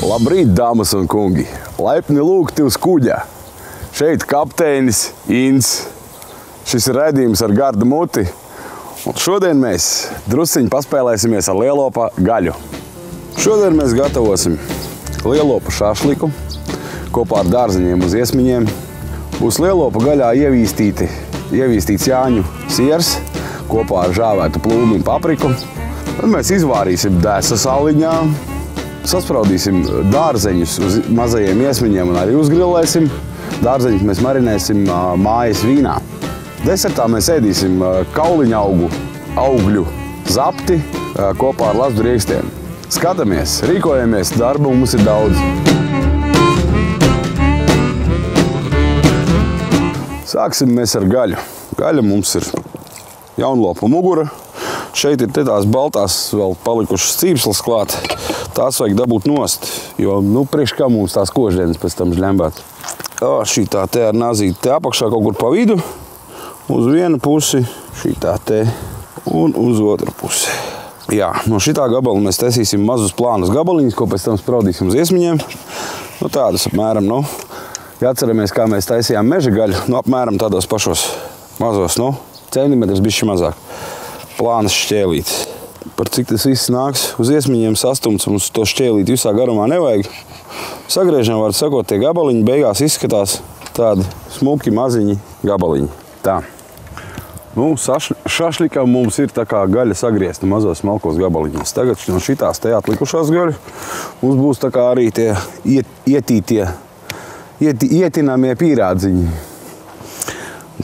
Labrīt, dāmas un kungi! Laipni lūgti uz kuģa! Šeit kapteinis Inns. Šis ir raidījums ar gardu muti. Un šodien mēs drusciņi paspēlēsimies ar lielopa gaļu. Šodien mēs gatavosim lielopa šašliku kopā ar dārzeņiem uz iesmiņiem. Būs lielopa gaļā ievīstīts jāņu siers kopā ar žāvētu plūmu un papriku. Tad mēs izvārīsim dēsa saliņā, saspraudīsim dārzeņus uz mazajiem iesmiņiem un arī uzgrilēsim. Dārzeņus mēs marinēsim mājas vīnā. Desertā mēs ēdīsim kauliņa augļu zapti kopā ar lazdu riekstiem. Skatāmies, rīkojamies, darba mums ir daudz. Sāksim mēs ar gaļu. Gaļa mums ir jaunlopa mugura. Šeit ir tās baltās vēl palikušas cīpslas klāt. Tās vajag dabūt nost, jo, priekš kā mums tās koždienas pēc tam žļembāt. Šī tā te ar nazīti te apakšā kaut kur pa vidu. Uz vienu pusi, šī tā te un uz otru pusi. Jā, no šitā gabala mēs taisīsim mazus plānus gabaliņus, ko pēc tam spraudīsim uz iesmiņiem. Tādus apmēram, ja atceramies, kā mēs taisījām meža gaļu, apmēram tādos pašos mazos, centimetrus bišķi mazāk. Plānas šķēlītes. Par cik tas viss nāks uz iesmiņiem sastumts, mums to šķēlīt visā garumā nevajag. Sagriežam, var sakot, tie gabaliņi beigās izskatās tādi smuki maziņi gabaliņi. Tā. Šašlikam mums ir tā kā gaļa sagriezta mazos smalkos gabaliņos. Tagad no šitās te atlikušās gaļu mums būs tā kā arī tie ietināmie pīrādziņi.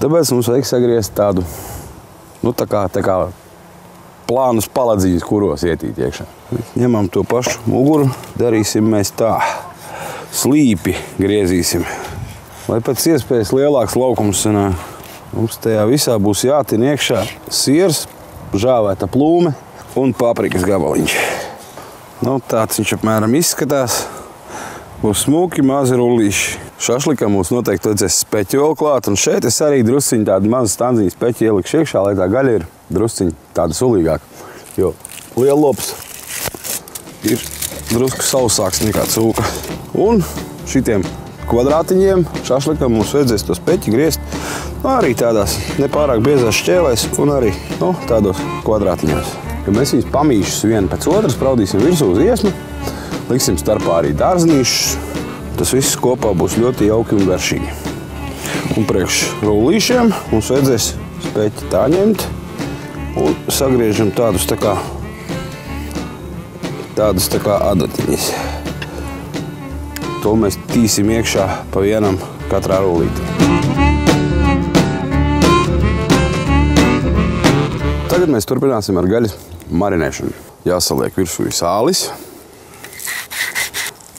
Tāpēc mums vajag sagriezt tādu, tā kā plānus paladziņus, kuros ietīt iekšā. Ņemam to pašu muguru, darīsim mēs tā. Slīpi griezīsim. Lai pēc iespējas lielāks laukums sanāk. Mums tajā visā būs jātin iekšā siers, žāvēta plūme un paprikas gabaliņš. Tāds viņš apmēram izskatās. Būs smuki mazi rullīši. Šašlikam mums noteikti vajadzēs speķi vēl klāt. Un šeit es arī drusciņi tādu mazu stanziņu speķi ielikšu iekšā, lai tā gaļa ir drusciņi tāda sulīgāka. Jo lielops ir drusku sausāks nekā cūka. Un šitiem kvadrātiņiem šašlikam mums vajadzēs to speķi griezt arī tādās nepārāk biezās šķēlēs un arī tādos kvadrātiņos. Kad mēs viņus pamīšus vienu pēc otras, spraudīsim virsū uz iesmu, liksim starpā arī dārznīšus. Tas viss kopā būs ļoti jauki un garšīgi. Un priekš rullīšiem mums vajadzēs speķi tā ņemt un sagriežam tādus tā kā adatiņas. To mēs tīsim iekšā pa vienam katrā rullītī. Tagad mēs turpināsim ar gaļas marinēšanu. Jāsaliek virsū sālis.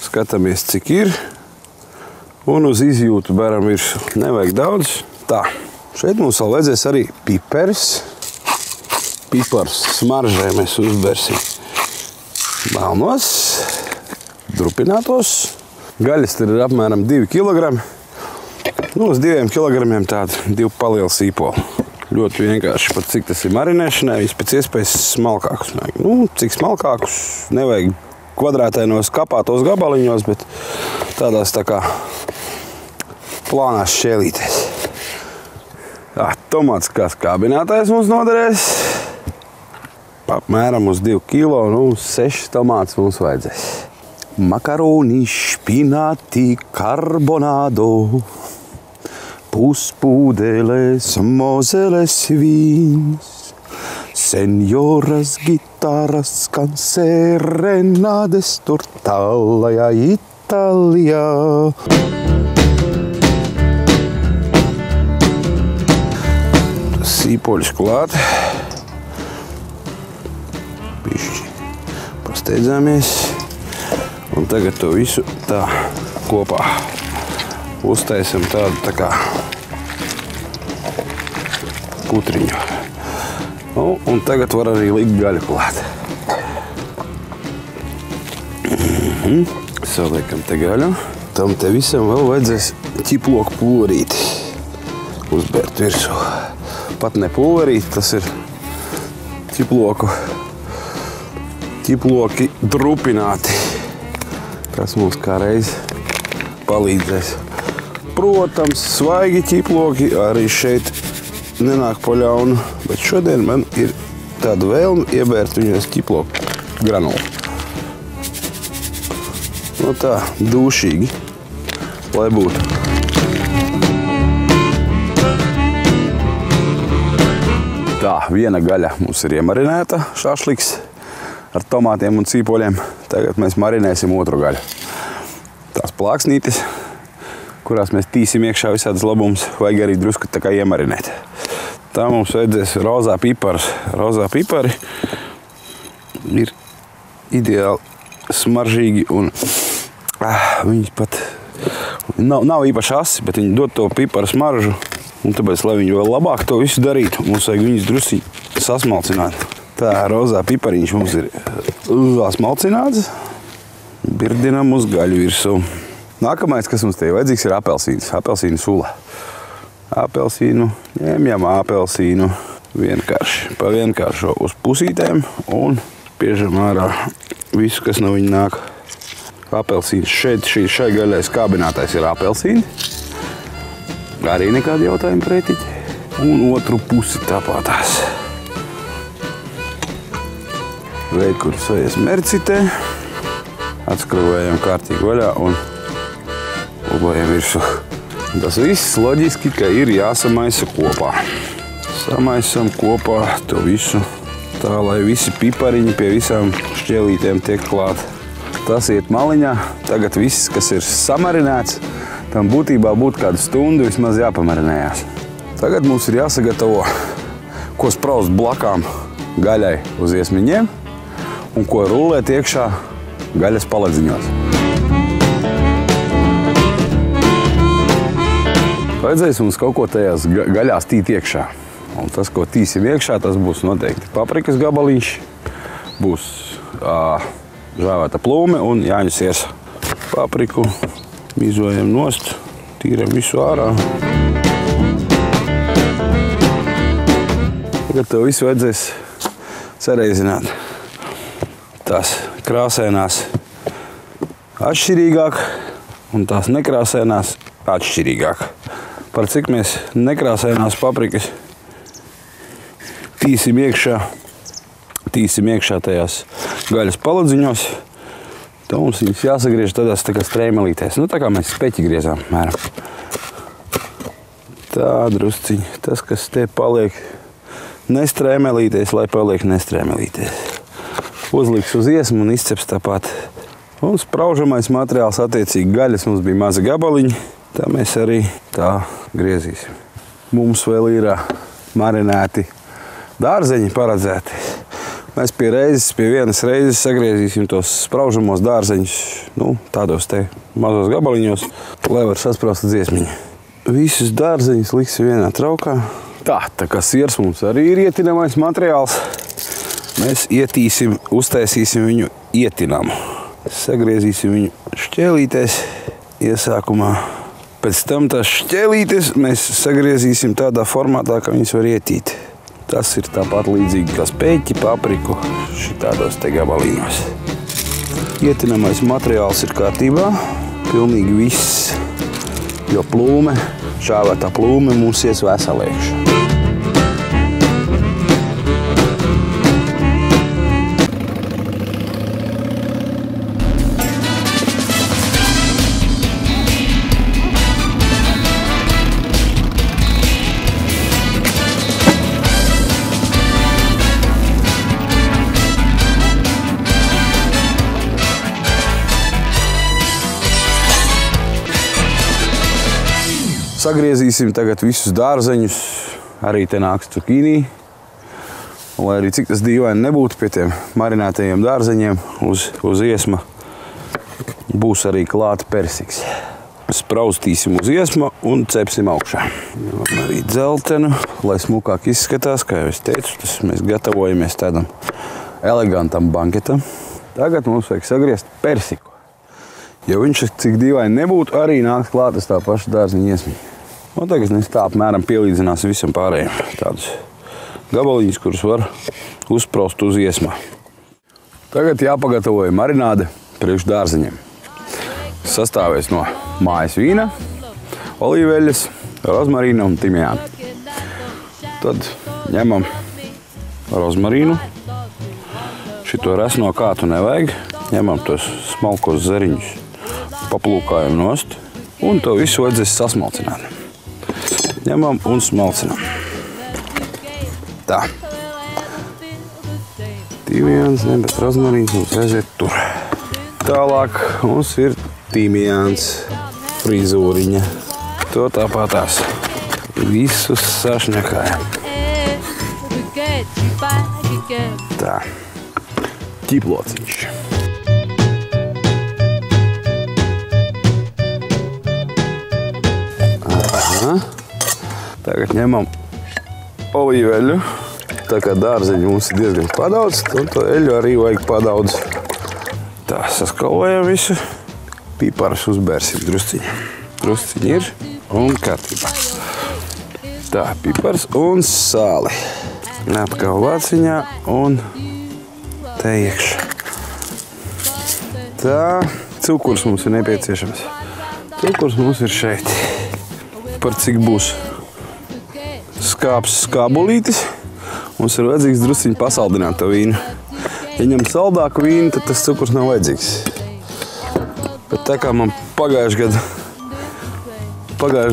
Skatāmies, cik ir. Un uz izjūtu beram virsū. Nevajag daudz. Tā. Šeit mums vēl vajadzēs arī piperis. Pipars smaržē mēs uzbersim melnos, drupinātos. Gaļas ir apmēram 2 kg. Uz 2 kg tādi 2 palieli sīpoli. Ļoti vienkārši, par cik tas ir marinēšanai, pēc iespējas smalkākus. Cik smalkākus, nevajag kvadrātainos kapātos gabaliņos, bet tādās tā kā plānās šķēlītēs. Tomāts kā skābinātais mums noderēs. Apmēram uz 2 kg, 6 tomātus mums vajadzēs. Makaroni, špināti, karbonādo. Puspūdeles, mozeles vīns, senjoras gitāras, skan serenādes tur tālajā Itālijā. Sīpoļus klāt. Pišķi pasteidzāmies. Un tagad to visu tā kopā uztaisam tādu tā kā putriņu. Un tagad var arī likt gaļu klāt. Saliekam te gaļu. Tam te visam vēl vajadzēs ķiploku pulverīti uzbērt virsū. Pat ne pulverīti, tas ir ķiploki drupināti. kas mums kā reiz palīdzēs. Protams, svaigi ķiploki arī šeit nenāk pa ļaunu, bet šodien man ir tāda vēlme iebērt viņos ķiploku granulu. No tā, dūšīgi, lai būtu. Tā, viena gaļa mums ir iemarinēta, šašliks ar tomātiem un cīpoļiem. Tagad mēs marinēsim otru gaļu. Tās plāksnītes, kurās mēs tīsim iekšā visādas labumus, vajag arī drusku tā kā iemarinēt. Tā mums vajadzēs rozā piparus. Rozā pipari ir ideāli smaržīgi un viņi pat nav īpaši asi, bet viņi dod to piparu smaržu. Un tāpēc, lai viņi vēl labāk to visu darītu, mums vajag viņus drusku sasmalcināt. Tā rozā pipariņš mums ir sasmalcināts. Birdinam uz gaļu virsū. Nākamais, kas mums te ir vajadzīgs, ir apelsīns. Apelsīnu sula. Apelsīnu, ņemjam apelsīnu vienkārši. Pa vienkāršo uz pusītēm un piežam ārā visu, kas no viņa nāk. Apelsīns šeit, šai gaļai skābinātais ir apelsīni. Arī nekādi jautājumi pretiķi. Un otru pusi tāpātās. Veikurs vajag mercitē. Atskrūvējam kārtīgi vaļā un uzlējam virsū. Tas viss loģiski, ka ir jāsamaisa kopā. Samaisam kopā to visu tā, lai visi pipariņi pie visām šķēlītēm tiek klāt. Tas iet maliņā. Tagad viss, kas ir samarinēts, tam būtībā būtu kādu stundu vismaz jāpamarinējās. Tagad mums ir jāsagatavo, ko spraust blakām gaļai uz iesmiņiem un ko rullēt iekšā gaļas paladziņos. Vajadzēs mums kaut ko tajās gaļās tīt iekšā. Un tas, ko tīsim iekšā, tas būs noteikti paprikas gabaliņš, būs žāvēta plūme un jāņu siers. Papriku mizojam nost, tīram visu ārā. Tagad tev visu vajadzēs sareizināt. Tās krāsēnās atšķirīgāk un tās nekrāsēnās atšķirīgāk. Par cik mēs nekrāsēnās paprikas tīsim iekšā tajās gaļas paladziņos, tad mums viņas jāsagriež tādās tā kā strēmelītēs. Nu, tā kā mēs speķi griezām, mēram. Tā drusciņi. Tas, kas te paliek nestrēmelītēs, lai paliek nestrēmelītēs. Uzliks uz iesmu un izceps tāpat. Un spraužamais materiāls attiecīgi gaļas mums bija mazi gabaliņi. Tā mēs arī tā griezīsim. Mums vēl ir marinēti dārzeņi paredzēti. Mēs pie vienas reizes sagriezīsim tos spraužamos dārzeņus, tādos te mazos gabaliņos, lai var saspraust dziesmiņu. Visus dārzeņus liksim vienā traukā. Tā kā siers mums arī ir ietinamais materiāls, mēs uztaisīsim viņu ietinamu. Sagriezīsim viņu šķēlītēs iesākumā. Pēc tam tās šķēlītes mēs sagriezīsim tādā formātā, ka viņas var ietīt. Tas ir tāpat līdzīgi kā speķi, papriku, šitādos te gabalīnos. Ietinamais materiāls ir kārtībā, pilnīgi viss, jo plūme, šāvētā plūme mums ies vesela iekšā. Sagriezīsim tagad visus dārzeņus, arī te nāks cukīnī. Un, lai arī cik tas dīvaini nebūtu pie tiem marinētajiem dārzeņiem uz iesma, būs arī klāta persiks. Spraustīsim uz iesma un cepsim augšā. Arī dzeltenu, lai smukāk izskatās, kā jau es teicu, tas mēs gatavojamies tādam elegantam banketam. Tagad mums vajag sagriezt persiku. Ja viņš cik dīvaini nebūtu, arī nāks klātas tā paša dārzeņa iesmiņa. Un tagad mēs tā apmēram pielīdzinās visam pārējiem. Tādus gabaliņus, kurus var uzpraust uz iesmā. Tagad jāpagatavoja marināde priekš dārzeņiem. sastāvēs no mājas vīna, olīveļas, rozmarīna un timjāna. Tad ņemam rozmarīnu. Šito resno kātu nevajag. Ņemam tos smalkos zariņus, paplūkājam nost un to visu vajadzēs sasmalcināt. Ņemam un smalcinam. Tā. Timjāns, ne, bet rozmarīns mums aiziet tur. Tālāk mums ir timjāns, frizūriņa. To tāpatās visus sašņakājam. Tā. Ķiplociņš. Aha. Tagad ņemam olīveļu. Tā kā dārzeņi mums ir diezgan padaudz, tad to eļu arī vajag padaudz. Tā, saskalojam visu. Piparus uzbērsim drusciņi. Drusciņi ir un kārtībā. Tā, pipars un sāli. Atkal vāciņā un te iekšā. Tā, cukurs mums ir nepieciešams. Cukurs mums ir šeit. Par cik būs skāps skābulītis, mums ir vajadzīgs drusciņi pasaldināt to vīnu. Ja ņem saldāku vīnu, tad tas cukurs nav vajadzīgs. Bet tā kā man pagājuši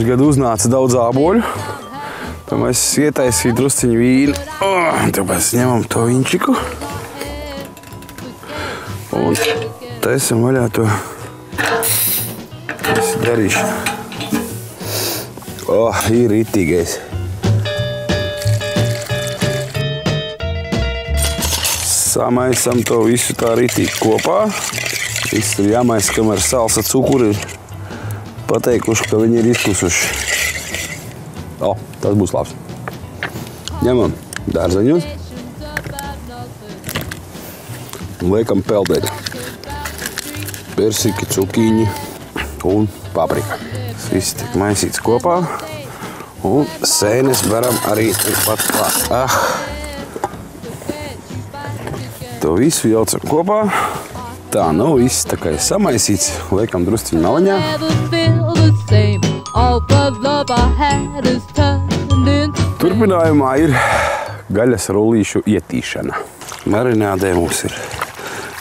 gadu uznāca daudz āboļu, tad mēs ietaisīju drusciņu vīnu. Tāpēc ņemam to vīnčiku un taisam vaļā to visu darīšanu. Ir ritīgais. Samaisam to visu tā ritīgi kopā. Viss ir jāmaisa, kamēr sāls ar cukuru ir pateikuši, ka viņi ir izkusuši. Tas būs labs. Ņemam dārzeņus. Un liekam peldēt. Persiki, cukiņi un paprika. Viss tiek maisīts kopā. Un sēnes varam arī pat klāt. To visu jaucam kopā. Tā, viss tā kā ir samaisīts. Liekam drusciņu maliņā. Turpinājumā ir gaļas rullīšu ietīšana. Marinādē mums ir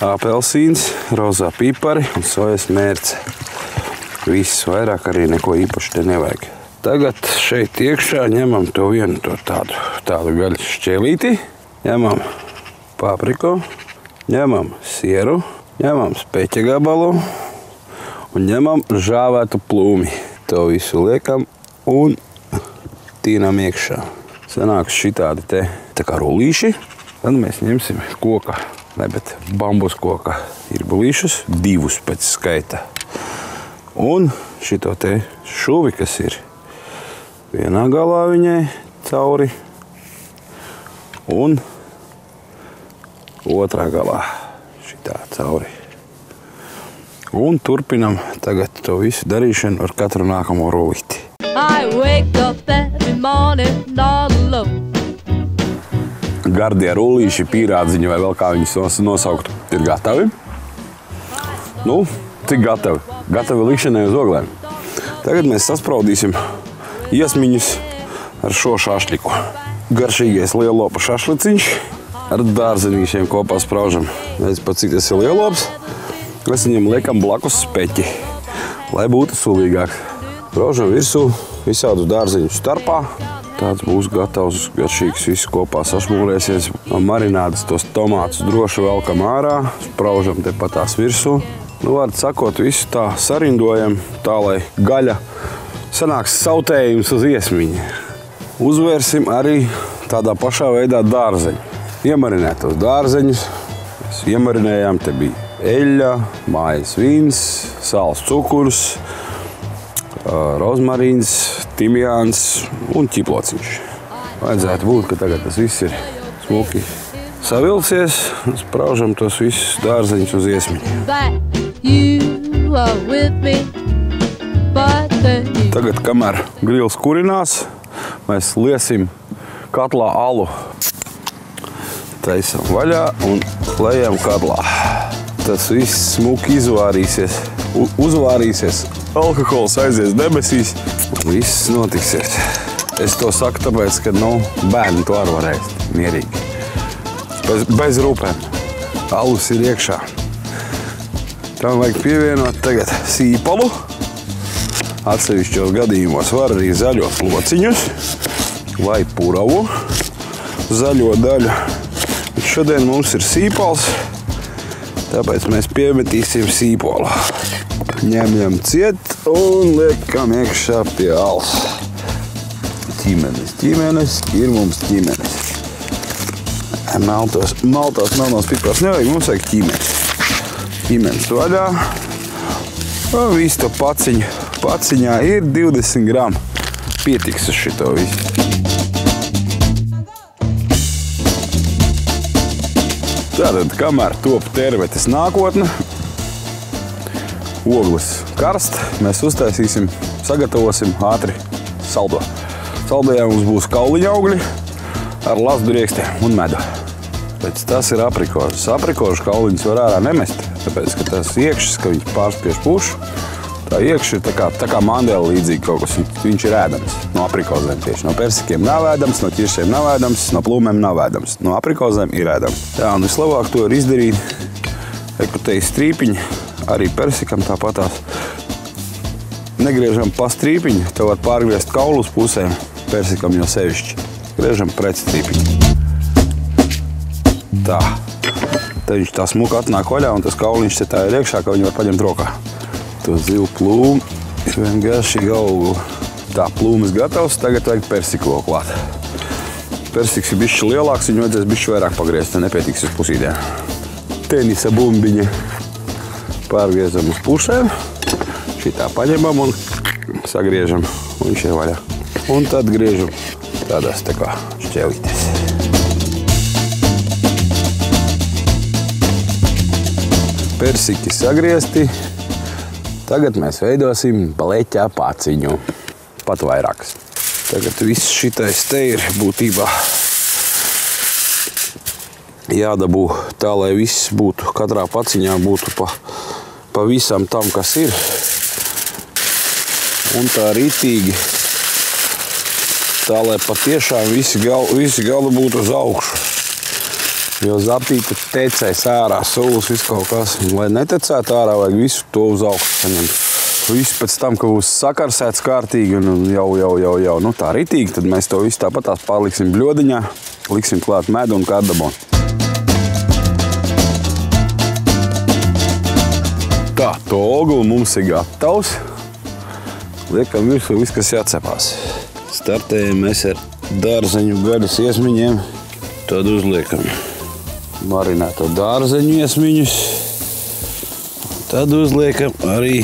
apelsīns, rozā pipari un sojas mērce. Viss, vairāk arī neko īpaši te nevajag. Tagad šeit iekšā ņemam to vienu tādu gaļas šķēlīti. Ņemam papriku, ņemam sieru, ņemam speķa gabalu un ņemam žāvētu plūmi. To visu liekam un tīnam iekšā. Sanāks šitādi te tā kā rullīši. Tad mēs ņemsim bambus koka irbulīšus, 2 pēc skaita. Un šito te šuvi, kas ir vienā galā viņai cauri un otrā galā šitā cauri. Un turpinam tagad to visu darīšanu ar katru nākamo rullīti. Gardie rullīši, pīrādziņi vai vēl kā viņus nosauktu, ir gatavi. Cik gatavi? Gatavi likšanai uz oglēm. Tagad mēs saspraudīsim iesmiņus ar šo šašļiku. Garšīgais lielopa šašliciņš ar dārzenīšiem kopā spraužam. Redz, pat cik tas ir lielops. Mēs viņam liekam blakus speķi, lai būtu sulīgāk. Spraužam virsū visādu dārzeņu starpā. Tāds būs gatavs, garšīgs, viss kopā sašmūrēsies. No marinādes tos tomātus droši velkam ārā, spraužam te patās virsū. Vārdu sakot, visu tā sarindojam, tā lai gaļa sanāks sautējums uz iesmiņa. Uzvērsim arī tādā pašā veidā dārzeņu. Iemarinētos dārzeņus. Mēs iemarinējām, te bija eļļa, mājas vīns, sāls cukurs, rozmarīns, timjāns un ķiplociņš. Vajadzētu būt, ka tagad tas viss ir smuki savilcies un spraužam tos visus dārzeņus uz iesmiņu. Tagad, kamēr grils kurinās, mēs liesim katlā alu. Taisam vaļā un lejam katlā. Tas viss smuki izvārīsies. uzvārīsies, alkohols aizies debesīs. Viss notiksies. Es to saku tāpēc, ka, bērni to arī var ēst mierīgi. Bez rūpēm. Alus ir iekšā. Tam vajag pievienot tagad sīpalu. Atsevišķos gadījumos var arī zaļos lociņus vai puravu zaļo daļu. Bet šodien mums ir sīpals, tāpēc mēs piemetīsim sīpolu. Ņemjam ciet un liekam iekšā pie alus. Ķimenes, ir mums ķimenes. Maltos melnos pipars nevajag, mums vajag ķimenes. Ķimenes vaļā. Un visu to paciņu. Paciņā ir 20 gramu. Pietiks uz šito visu. Tātad, kamēr top tervetes nākotne, ogles karst, mēs uztaisīsim, sagatavosim ātri saldo. Saldējā mums būs kauliņa augļi ar lazdu riekstiem un medu. Pēc tas ir aprikožas. Aprikožu kauliņus var ārā nemest, tāpēc, ka tas iekšas, ka viņš pārspiež pušu, tā iekša ir tā kā mandela līdzīgi kaut kas. Viņš ir ēdams no aprikozēm tieši. No persikiem nav ēdams, no ķiršiem nav ēdams, no plūmēm nav ēdams. No aprikozēm ir ēdams. Jā, un vislabāk to ir izdarīt. Ekotejas strīpiņi, arī persikam tāpatās. Negriežam pa strīpiņu, tev var pārgriezt kaulu uz pusēm. Persikam jau sevišķi. Griežam pret strīpiņu. Tā. Tad viņš tā smuka atnāk vaļā un tas kauliņš te tā ir iekšā, ka viņu var paņemt rokā. To zilu plūmu ir vien garšīgi augli. Tā, plūmas gatavs, tagad vajag persiko klāt. Persiks ir bišķi lielāks, viņu vajadzēs bišķi vairāk pagriezt, nepietiks uz pusīdēm. Tenisa bumbiņa pārgriezam uz pusēm. Šitā paņemam un sagriežam, un viņš ir vaļā. Un tad griežam tādās tā kā šķēlītes. Persiki sagriezti. Tagad mēs veidosim bleķā paciņu. Pat vairākas. Tagad viss šitais te ir būtībā jādabū tā, lai viss būtu, katrā paciņā būtu pa visam tam, kas ir. Un tā ritīgi, tā, lai patiešām visi gali būtu uz augšu. Jo zaptīte tecēs ārā, sulas, viss kaut kas. Lai netecētu ārā, vajag visu to uz augšu saņemt. Viss pēc tam, ka būs sakarsēts kārtīgi un jau tā ritīgi, tad mēs to visu tāpatās pārliksim bļodiņā, liksim klāt medu un kardamonu. Tā, to ogli mums ir gatavs. Liekam virsū viss, kas jācepās. Startējam mēs ar dārzeņu gaļas iesmiņiem. Tad uzliekam marinēto dārzeņu iesmiņus. Tad uzliekam arī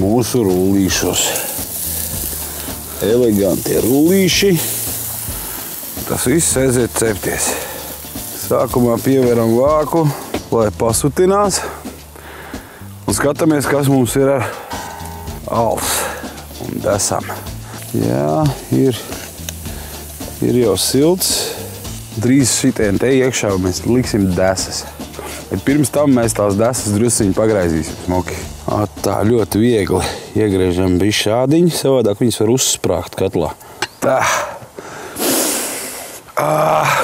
mūsu rullīšos. Elegantie rullīši. Tas viss aiziet cepties. Sākumā pieveram vāku, lai pasutinās. Un skatāmies, kas mums ir ar alus un desam. Jā, ir jau silts. Drīz šitien te iekšā mēs liksim desas. Bet pirms tam mēs tās desas drusciņi pagraizīsim smuki. Tā ļoti viegli iegriežam bišķādiņu, savādāk viņas var uzsprāgt katlā. Tā.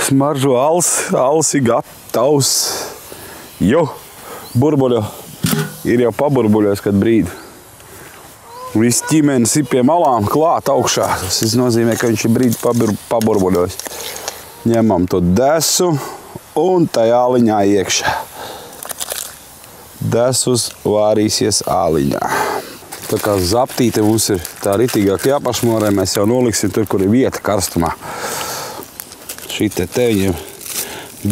Smaržo alus ir gatavs. Jo, burbuļo. Ir jau paburbuļos, kad brīdi. Viss ķimenes ir pie malām klāt augšā. Tas nozīmē, ka viņš ir brīdi paburbuļos. Ņemam to desu un tajā āliņā iekšā. Desus vārīsies āliņā. Tā kā zaptīte mums ir tā ritīgāk jāpašmorē, mēs jau noliksim tur, kur ir vieta karstumā. Šite te viņiem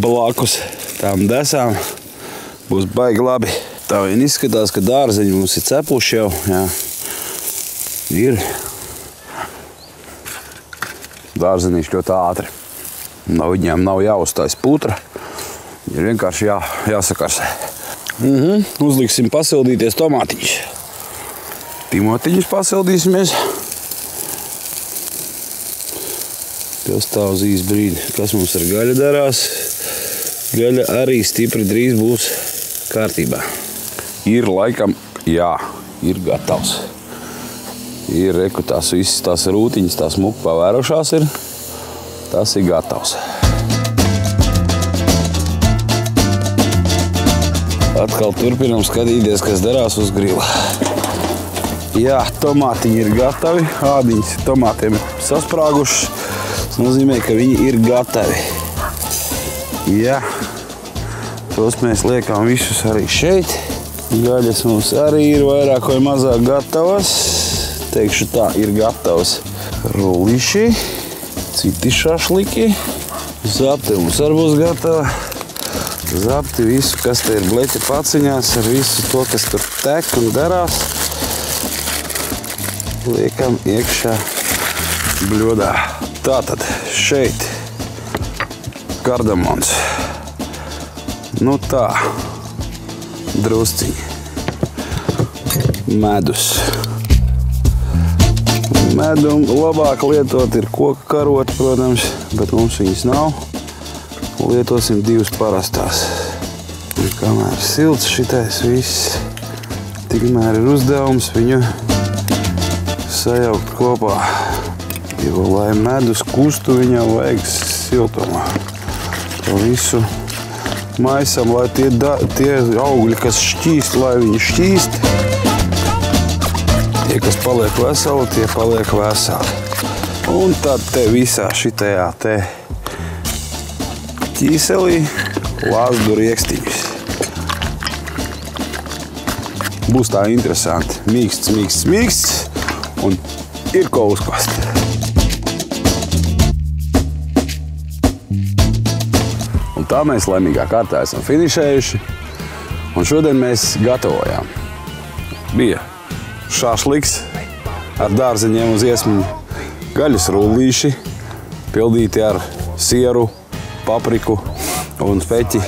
blakus tām desām būs baigi labi. Tā vien izskatās, ka dārzeņi mums ir cepuši jau. Jā. Ir. Dārzenīši ļoti ātri. Viņiem nav jāuztais putra. Ir vienkārši jāsakarsē. Uzliksim pasildīties tomātiņus. Timotiņus pasildīsimies. Tas tā uz īsu brīdi. Kas mums ar gaļu darās? Gaļa arī stipri drīz būs kārtībā. Ir laikam Jā, ir gatavs. Ir reku tās visas tās rūtiņas, tās muku pavērošās ir. Tas ir gatavs. Atkal turpinām skatīties, kas darās uz grila. Jā, tomātiņi ir gatavi. Ādiņas tomātiem ir sasprāgušas. Tas nozīmē, ka viņi ir gatavi. Jā. Tos mēs liekam visus arī šeit. Gaļas mums arī ir vairāk vai mazāk gatavas. Teikšu tā, ir gatavs rullīši, citi šašliki. Zapte mums arī būs gatava. Zapti visu, kas te ir bleķa paciņās, ar visu to, kas tur tek un darās. Liekam iekšā bļodā. Tātad šeit kardamons. Nu tā, drusciņi. Medus. Medu labāk lietot ir koka karoti, protams, bet mums viņas nav. Lietosim divas parastās. Un kamēr silts šitais viss, tikmēr ir uzdevums viņu sajaukt kopā. Jo, lai medus kustu, viņam vajag siltumā. To visu maisam, lai tie augļi, kas šķīst, lai viņi šķīst. Tie, kas paliek veseli, tie paliek veseli. Un tad te visā šitajā te ķīselī lāzdu riekstiņus. Būs tā interesanti. Mīksts, mīksts, mīksts un ir ko uzkost. Un tā mēs laimīgā kārtā esam finišējuši. Un šodien mēs gatavojām. Bija šašliks ar dārzeņiem uz iesmiņu, gaļas rullīši, pildīti ar sieru, papriku un speķi.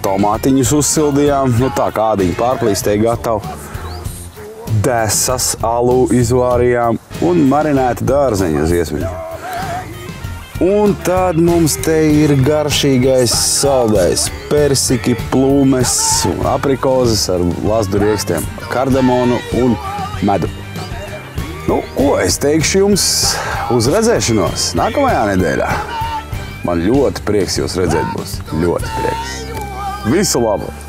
Tomātiņus uzsildījām, nu tā kā ādiņi pārplīstēja gatavu. Desas alu izvārījām un marinēti dārzeņi uz iesmiņu. Un tad mums te ir garšīgais saldais persiki, plūmes un aprikozes ar lazdu riekstiem, kardamonu un medu. Nu, ko es teikšu jums uz redzēšanos nākamajā nedēļā? Man ļoti prieks jūs redzēt būs. Ļoti prieks. Visu labu!